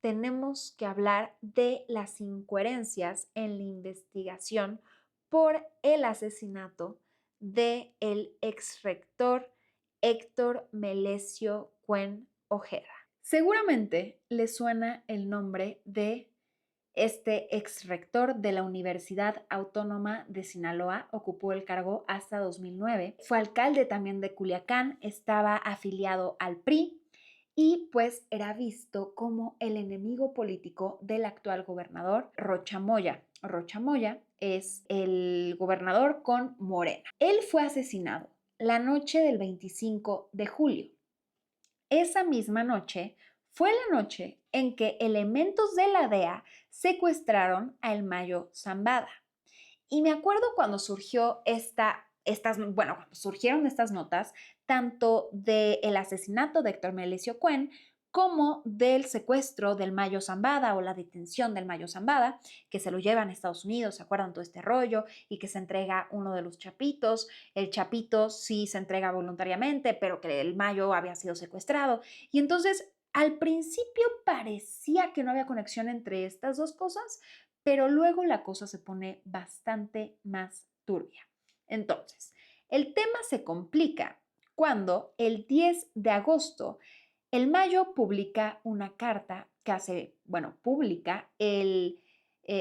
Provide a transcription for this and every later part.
tenemos que hablar de las incoherencias en la investigación por el asesinato del ex rector Héctor Melesio Cuen Ojeda. Seguramente le suena el nombre de este ex rector de la Universidad Autónoma de Sinaloa. Ocupó el cargo hasta 2009. Fue alcalde también de Culiacán, estaba afiliado al PRI y pues era visto como el enemigo político del actual gobernador Rocha Moya. Rocha Moya es el gobernador con Morena. Él fue asesinado la noche del 25 de julio. Esa misma noche fue la noche en que elementos de la DEA secuestraron a El Mayo Zambada. Y me acuerdo cuando cuando surgieron estas notas, tanto del asesinato de Héctor Melesio Cuen como del secuestro del Mayo Zambada o la detención del Mayo Zambada, que se lo llevan a Estados Unidos, ¿se acuerdan todo este rollo? Y que se entrega uno de los chapitos. El chapito sí se entrega voluntariamente, pero que el Mayo había sido secuestrado. Y entonces, al principio parecía que no había conexión entre estas dos cosas, pero luego la cosa se pone bastante más turbia. Entonces, el tema se complica cuando el 10 de agosto el Mayo publica una carta que publica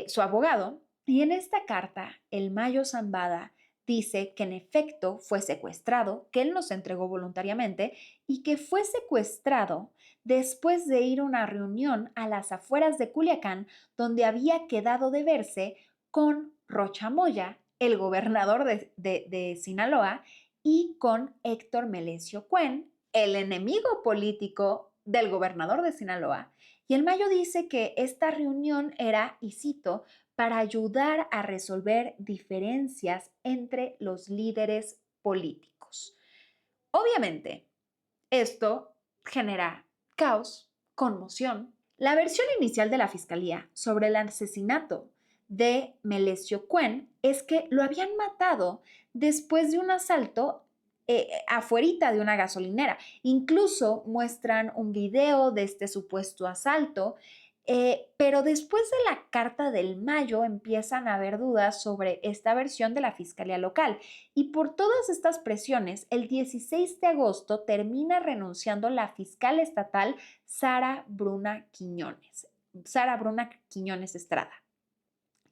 su abogado, y en esta carta el Mayo Zambada dice que en efecto fue secuestrado, que él no se entregó voluntariamente y que fue secuestrado después de ir a una reunión a las afueras de Culiacán donde había quedado de verse con Rocha Moya, el gobernador de Sinaloa, y con Héctor Melesio Cuen, el enemigo político del gobernador de Sinaloa. Y el Mayo dice que esta reunión era, y cito, para ayudar a resolver diferencias entre los líderes políticos. Obviamente, esto genera caos, conmoción. La versión inicial de la fiscalía sobre el asesinato de Melesio Cuen es que lo habían matado después de un asalto afuerita de una gasolinera. Incluso muestran un video de este supuesto asalto, pero después de la carta del Mayo empiezan a haber dudas sobre esta versión de la Fiscalía Local. Y por todas estas presiones, el 16 de agosto termina renunciando la fiscal estatal Sara Bruna Quiñones Estrada.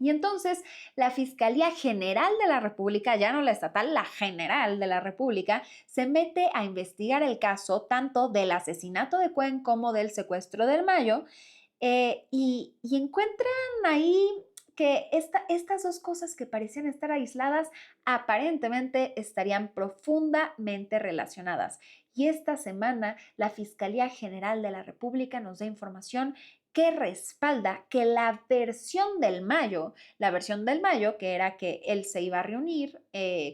Y entonces la Fiscalía General de la República, ya no la estatal, la General de la República, se mete a investigar el caso tanto del asesinato de Cuen como del secuestro del Mayo, y encuentran ahí que estas dos cosas que parecían estar aisladas aparentemente estarían profundamente relacionadas. Y esta semana la Fiscalía General de la República nos da información que respalda que la versión del Mayo, que era que él se iba a reunir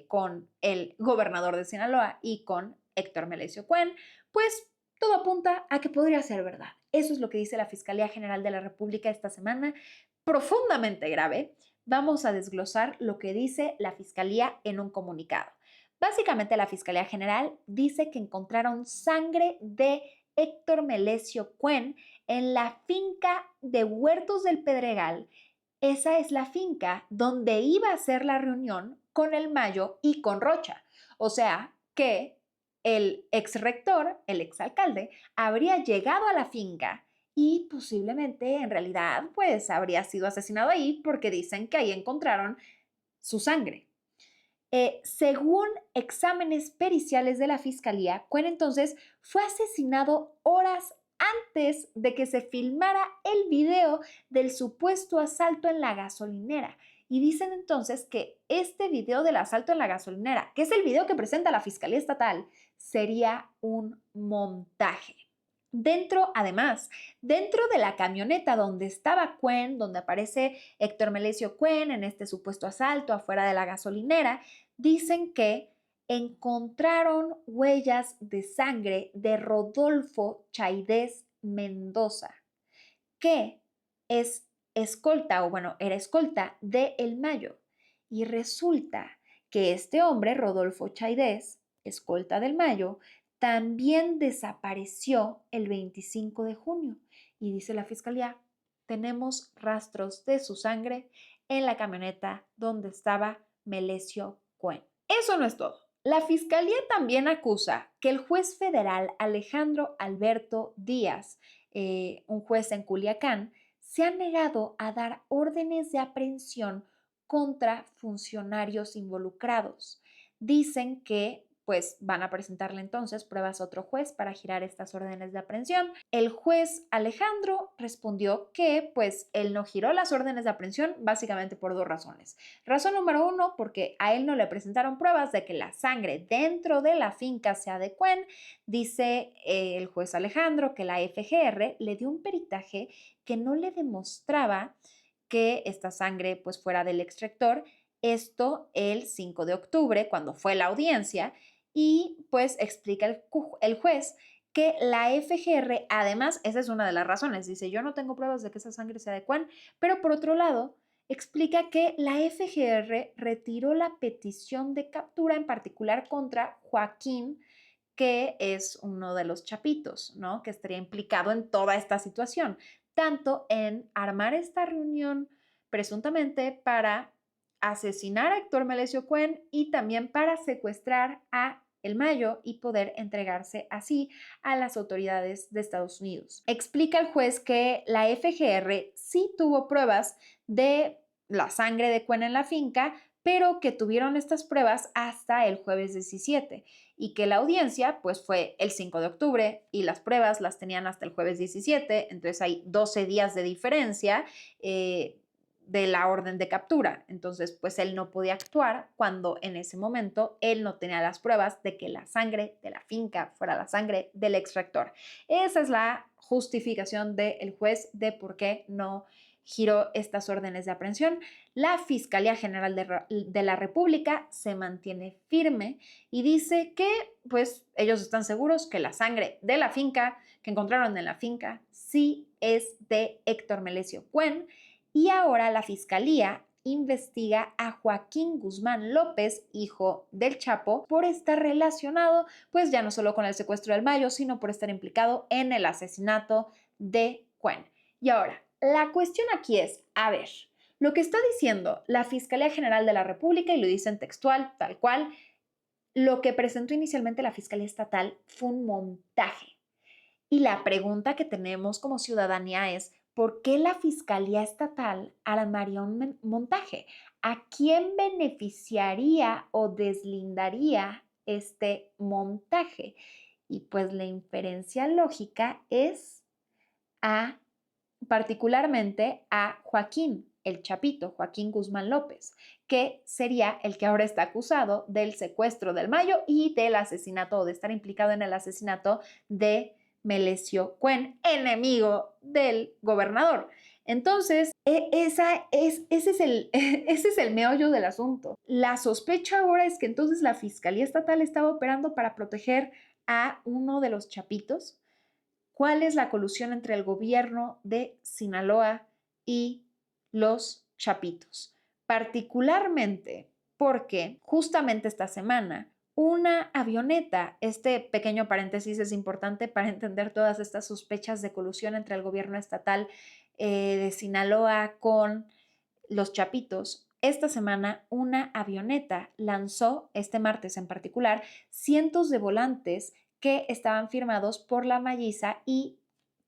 con el gobernador de Sinaloa y con Héctor Melesio Cuen, pues todo apunta a que podría ser verdad. Eso es lo que dice la Fiscalía General de la República esta semana, profundamente grave. Vamos a desglosar lo que dice la Fiscalía en un comunicado. Básicamente, la Fiscalía General dice que encontraron sangre de Héctor Melesio Cuen en la finca de Huertos del Pedregal. Esa es la finca donde iba a ser la reunión con el Mayo y con Rocha. O sea que el ex rector, el ex alcalde, habría llegado a la finca y posiblemente en realidad pues habría sido asesinado ahí porque dicen que ahí encontraron su sangre. Según exámenes periciales de la fiscalía, Cuen entonces fue asesinado horas antes de que se filmara el video del supuesto asalto en la gasolinera. Y dicen entonces que este video del asalto en la gasolinera, que es el video que presenta la Fiscalía Estatal, sería un montaje. Además, dentro de la camioneta donde estaba Cuen, donde aparece Héctor Melesio Cuen en este supuesto asalto afuera de la gasolinera, dicen que encontraron huellas de sangre de Rodolfo Chaidez Mendoza, que es escolta, era escolta de El Mayo. Y resulta que este hombre, Rodolfo Chaidez, escolta del Mayo, también desapareció el 25 de junio. Y dice la fiscalía, tenemos rastros de su sangre en la camioneta donde estaba Melesio Cuen. Eso no es todo. La fiscalía también acusa que el juez federal Alejandro Alberto Díaz, un juez en Culiacán, se ha negado a dar órdenes de aprehensión contra funcionarios involucrados. Dicen que pues van a presentarle entonces pruebas a otro juez para girar estas órdenes de aprehensión. El juez Alejandro respondió que pues él no giró las órdenes de aprehensión básicamente por dos razones. Razón número uno, porque a él no le presentaron pruebas de que la sangre dentro de la finca sea de Cuen. Dice el juez Alejandro que la FGR le dio un peritaje que no le demostraba que esta sangre pues fuera del extractor. Esto el 5 de octubre, cuando fue la audiencia, y pues explica el juez que la FGR, además, esa es una de las razones, dice, yo no tengo pruebas de que esa sangre sea de Cuen, pero por otro lado, explica que la FGR retiró la petición de captura, en particular contra Joaquín, que es uno de los chapitos, ¿no? Que estaría implicado en toda esta situación, tanto en armar esta reunión presuntamente para asesinar a Héctor Melesio Cuen y también para secuestrar a el Mayo y poder entregarse así a las autoridades de Estados Unidos. Explica el juez que la FGR sí tuvo pruebas de la sangre de Cuen en la finca, pero que tuvieron estas pruebas hasta el jueves 17 y que la audiencia pues fue el 5 de octubre y las pruebas las tenían hasta el jueves 17, entonces hay 12 días de diferencia de la orden de captura. Entonces, pues él no podía actuar cuando en ese momento él no tenía las pruebas de que la sangre de la finca fuera la sangre del extractor. Esa es la justificación del juez de por qué no giró estas órdenes de aprehensión. La Fiscalía General de la República se mantiene firme y dice que pues ellos están seguros que la sangre de la finca, que encontraron en la finca, sí es de Héctor Melesio Cuen. Y ahora la Fiscalía investiga a Joaquín Guzmán López, hijo del Chapo, por estar relacionado, pues ya no solo con el secuestro del Mayo, sino por estar implicado en el asesinato de Cuen. Y ahora, la cuestión aquí es, a ver, lo que está diciendo la Fiscalía General de la República, y lo dicen textual, tal cual, lo que presentó inicialmente la Fiscalía Estatal fue un montaje. Y la pregunta que tenemos como ciudadanía es, ¿por qué la Fiscalía Estatal armaría un montaje? ¿A quién beneficiaría o deslindaría este montaje? Y pues la inferencia lógica es a, particularmente a Joaquín, el Chapito, Joaquín Guzmán López, que sería el que ahora está acusado del secuestro del Mayo y del asesinato o de estar implicado en el asesinato de Melesio Cuen, enemigo del gobernador. Entonces, ese es el meollo del asunto. La sospecha ahora es que entonces la Fiscalía Estatal estaba operando para proteger a uno de los chapitos. ¿Cuál es la colusión entre el gobierno de Sinaloa y los chapitos? Particularmente porque justamente esta semana una avioneta, este pequeño paréntesis es importante para entender todas estas sospechas de colusión entre el gobierno estatal de Sinaloa con los chapitos. Esta semana una avioneta lanzó, este martes en particular, cientos de volantes que estaban firmados por la Malliza y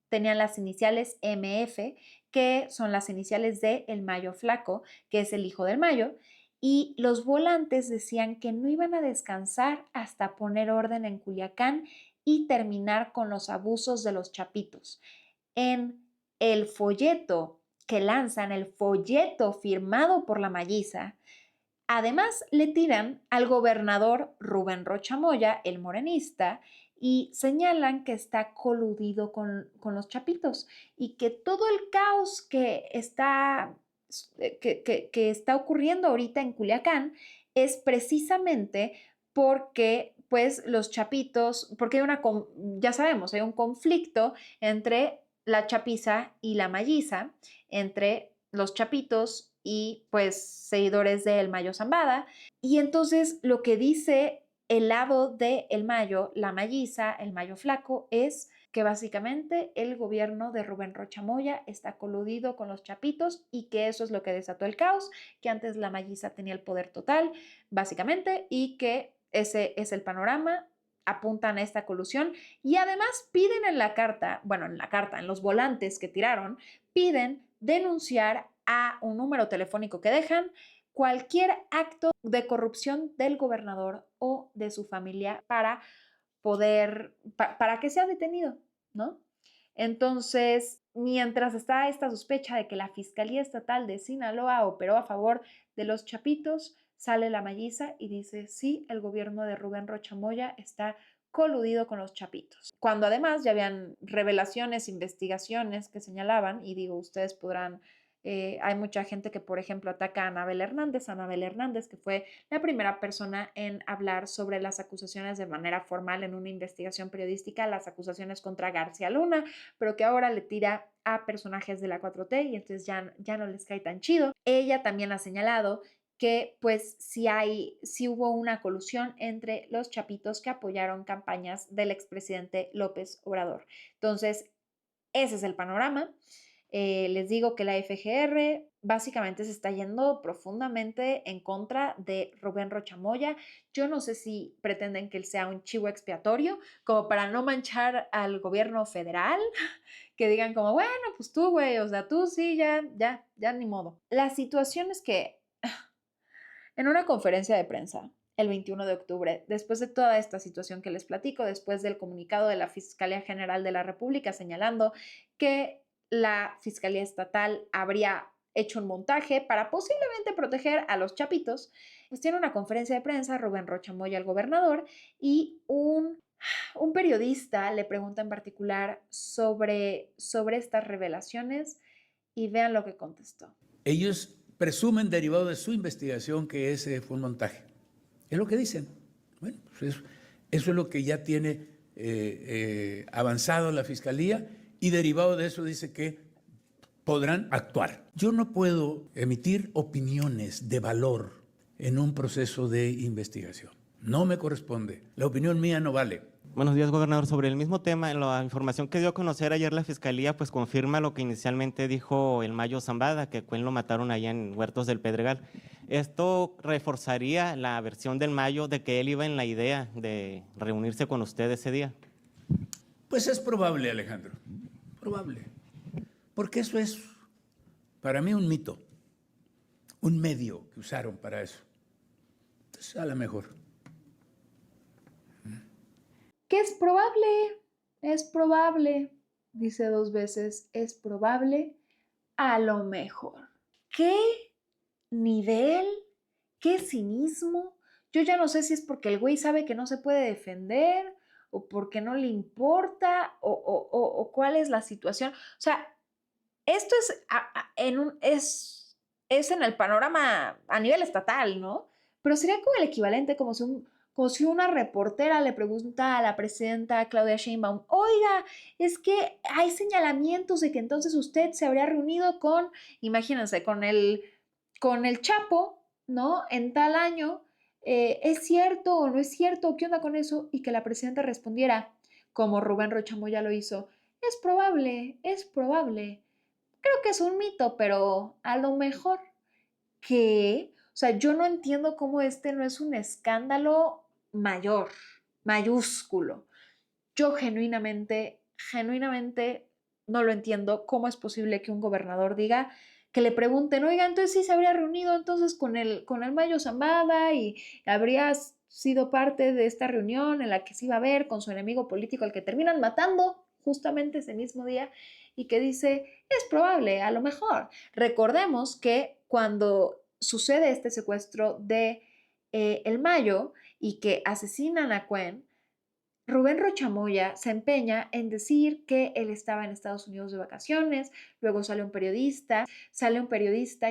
tenían las iniciales MF, que son las iniciales de El Mayo Flaco, que es el hijo del Mayo, y los volantes decían que no iban a descansar hasta poner orden en Culiacán y terminar con los abusos de los chapitos. En el folleto que lanzan, el folleto firmado por la Malliza, además le tiran al gobernador Rubén Rocha Moya, el morenista, y señalan que está coludido con los chapitos y que todo el caos que está ocurriendo ahorita en Culiacán es precisamente porque pues los chapitos, porque ya sabemos, hay un conflicto entre la chapiza y la malliza, entre los chapitos y pues seguidores del Mayo Zambada. Y entonces lo que dice el lado de El Mayo, la Mayiza, el Mayo Flaco, es que básicamente el gobierno de Rubén Rocha Moya está coludido con los chapitos y que eso es lo que desató el caos, que antes la Mayiza tenía el poder total, básicamente, y que ese es el panorama, apuntan a esta colusión y además piden en la carta, en los volantes que tiraron, piden denunciar a un número telefónico que dejan cualquier acto de corrupción del gobernador o de su familia para para que sea detenido, ¿no? Entonces, mientras está esta sospecha de que la Fiscalía Estatal de Sinaloa operó a favor de los chapitos, sale la Mayiza y dice, sí, el gobierno de Rubén Rocha Moya está coludido con los chapitos. Cuando además ya habían revelaciones, investigaciones que señalaban, y digo, ustedes podrán hay mucha gente que, por ejemplo, ataca a Anabel Hernández, que fue la primera persona en hablar sobre las acusaciones de manera formal en una investigación periodística, las acusaciones contra García Luna, pero que ahora le tira a personajes de la 4T y entonces ya no les cae tan chido. Ella también ha señalado que pues sí hubo una colusión entre los chapitos que apoyaron campañas del expresidente López Obrador. Entonces, ese es el panorama. Les digo que la FGR básicamente se está yendo profundamente en contra de Rubén Rocha Moya. Yo no sé si pretenden que él sea un chivo expiatorio, como para no manchar al gobierno federal, que digan como, bueno, pues tú, güey, o sea, tú sí, ya, ni modo. La situación es que en una conferencia de prensa el 21 de octubre, después de toda esta situación que les platico, después del comunicado de la Fiscalía General de la República señalando que la Fiscalía Estatal habría hecho un montaje para posiblemente proteger a los chapitos, pues tiene una conferencia de prensa Rubén Rocha Moya, el gobernador, y un periodista le pregunta en particular sobre estas revelaciones y vean lo que contestó. Ellos presumen, derivado de su investigación, que ese fue un montaje. Es lo que dicen. Bueno, pues eso es lo que ya tiene avanzado la Fiscalía y derivado de eso dice que podrán actuar. Yo no puedo emitir opiniones de valor en un proceso de investigación. No me corresponde. La opinión mía no vale. Buenos días, gobernador. Sobre el mismo tema, la información que dio a conocer ayer la Fiscalía, pues confirma lo que inicialmente dijo el Mayo Zambada, que Cuen lo mataron allá en Huertos del Pedregal. ¿Esto reforzaría la versión del Mayo de que él iba en la idea de reunirse con usted ese día? Pues es probable, Alejandro, probable. Porque eso es, para mí, un mito, un medio que usaron para eso. Entonces, a lo mejor. ¿Qué es probable, dice 2 veces, es probable, a lo mejor. ¿Qué nivel? ¿Qué cinismo? Yo ya no sé si es porque el güey sabe que no se puede defender o porque no le importa o cuál es la situación. O sea, esto es en el panorama a nivel estatal, ¿no? Pero sería como el equivalente, como si una reportera le pregunta a la presidenta Claudia Sheinbaum, oiga, es que hay señalamientos de que entonces usted se habría reunido imagínense, con el Chapo, ¿no? En tal año, ¿es cierto o no es cierto? ¿Qué onda con eso? Y que la presidenta respondiera, como Rubén Rocha Moya lo hizo, es probable, es probable. Creo que es un mito, pero a lo mejor que, o sea, yo no entiendo cómo este no es un escándalo mayor, mayúsculo. Yo genuinamente no lo entiendo. ¿Cómo es posible que un gobernador diga que le pregunten, oiga, entonces sí se habría reunido entonces con el Mayo Zambada y habría sido parte de esta reunión en la que se iba a ver con su enemigo político al que terminan matando justamente ese mismo día y que dice, es probable, a lo mejor. Recordemos que cuando sucede este secuestro de el Mayo y que asesinan a Cuen, Rubén Rocha Moya se empeña en decir que él estaba en Estados Unidos de vacaciones, luego sale un periodista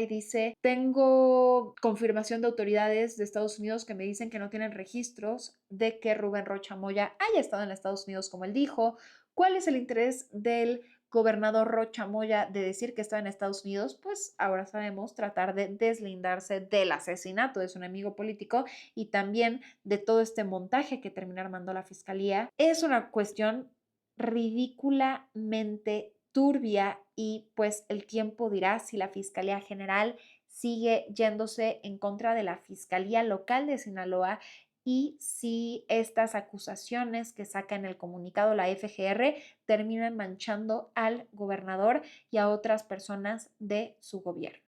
y dice, tengo confirmación de autoridades de Estados Unidos que me dicen que no tienen registros de que Rubén Rocha Moya haya estado en Estados Unidos como él dijo. ¿Cuál es el interés del gobernador Rocha Moya de decir que estaba en Estados Unidos, pues ahora sabemos tratar de deslindarse del asesinato de su enemigo político y también de todo este montaje que termina armando la fiscalía. Es una cuestión ridículamente turbia y pues el tiempo dirá si la Fiscalía General sigue yéndose en contra de la Fiscalía Local de Sinaloa y si estas acusaciones que saca en el comunicado la FGR terminan manchando al gobernador y a otras personas de su gobierno.